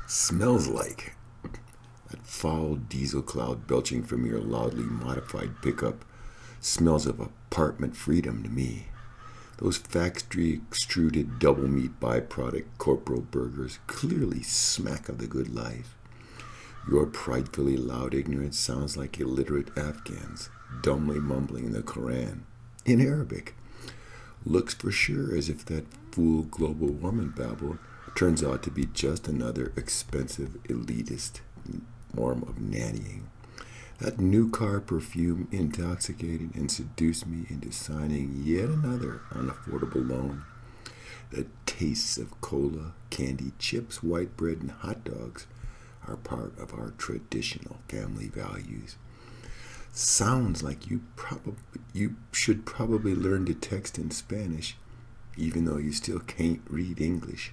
Smells like that foul diesel cloud belching from your loudly modified pickup smells of apartment freedom to me. Those factory-extruded double-meat byproduct corpro-burgers clearly smack of the good life. Your pridefully-loud ignorance sounds like illiterate Afghans dumbly mumbling the Koran in Arabic. Looks for sure as if that fool global warmin babble turns out to be just another expensive elitist form of nannying. That new car perfume intoxicated and seduced me into signing yet another unaffordable loan. The tastes of cola, candy, chips, white bread, and hot dogs are part of our traditional family values. Sounds like you should probably learn to text in Spanish, even though you still can't read English.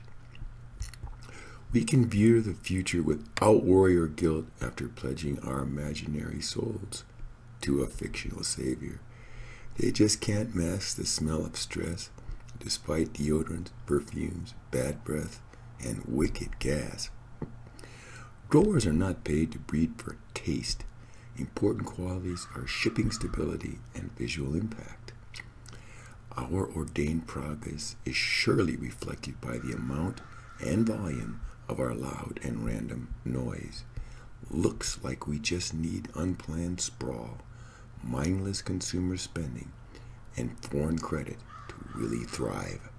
We can view the future without worry or guilt after pledging our imaginary souls to a fictional savior. They just can't mask the smell of stress, despite deodorants, perfumes, bad breath, and wicked gas. Growers are not paid to breed for taste. Important qualities are shipping stability and visual impact. Our ordained progress is surely reflected by the amount and volume of our loud and random noise. Looks like we just need unplanned sprawl, mindless consumer spending, and foreign credit to really thrive.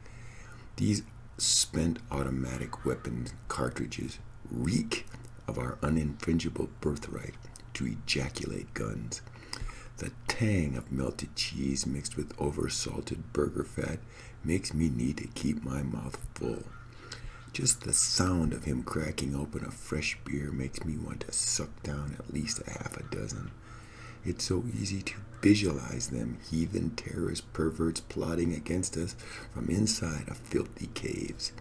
These spent automatic weapons cartridges reek of our uninfringible birthright to ejaculate guns. The tang of melted cheese mixed with over-salted burger fat makes me need to keep my mouth full. Just the sound of him cracking open a fresh beer makes me want to suck down at least a half a dozen. It's so easy to visualize them heathen terrorist perverts plotting against us from inside of filthy caves.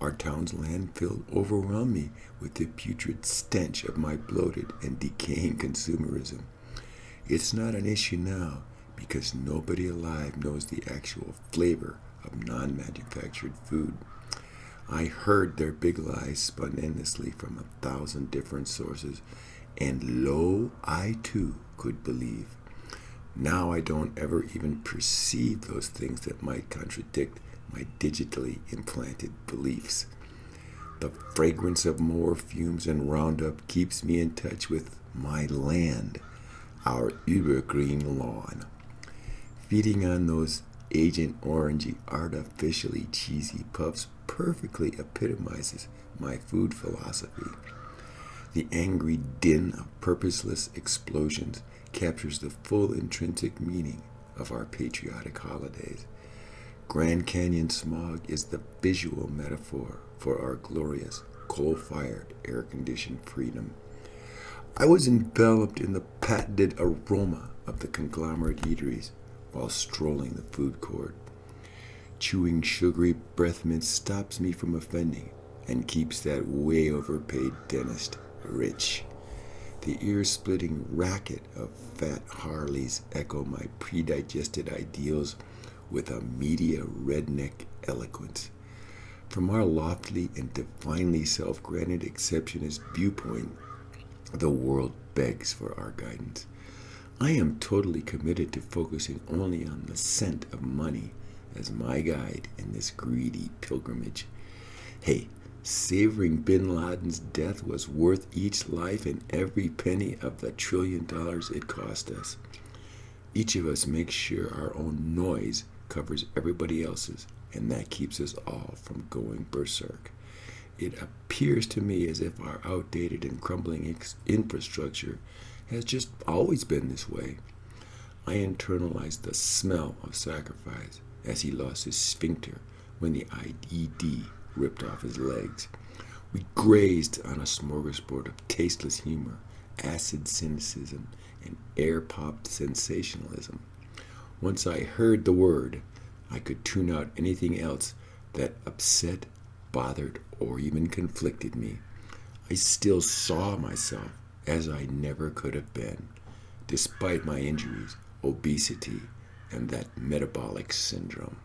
Our town's landfill overwhelmed me with the putrid stench of my bloated and decaying consumerism. It's not an issue now because nobody alive knows the actual flavor of non-manufactured food. I heard their big lies spun endlessly from 1,000 different sources, and lo, I too could believe. Now I don't ever even perceive those things that might contradict my digitally implanted beliefs. The fragrance of mower fumes and Roundup keeps me in touch with my land, our uber-green lawn. Feeding on those Agent Orangey artificially cheesy puffs perfectly epitomizes my food philosophy. The angry din of purposeless explosions captures the full intrinsic meaning of our patriotic holidays. Grand Canyon smog is the visual metaphor for our glorious, coal-fired, air-conditioned freedom. I was enveloped in the patented aroma of the conglomerate eateries while strolling the food court. Chewing sugary breath mints stops me from offending and keeps that way overpaid dentist rich. The ear-splitting racket of fat Harleys echo my predigested ideals with a media redneck eloquence. From our lofty and divinely self-granted exceptionist viewpoint, the world begs for our guidance. I am totally committed to focusing only on the scent of money as my guide in this greedy pilgrimage. Hey, savoring bin Laden's death was worth each life and every penny of the $1 trillion it cost us. Each of us makes sure our own noise covers everybody else's, and that keeps us all from going berserk. It appears to me as if our outdated and crumbling infrastructure has just always been this way. I internalized the smell of sacrifice as he lost his sphincter when the IED ripped off his legs. We grazed on a smorgasbord of tasteless humor, acid cynicism, and air-popped sensationalism. Once I heard the word, I could tune out anything else that upset, bothered, or even conflicted me. I still saw myself as I never could have been, despite my injuries, obesity, and that metabolic syndrome.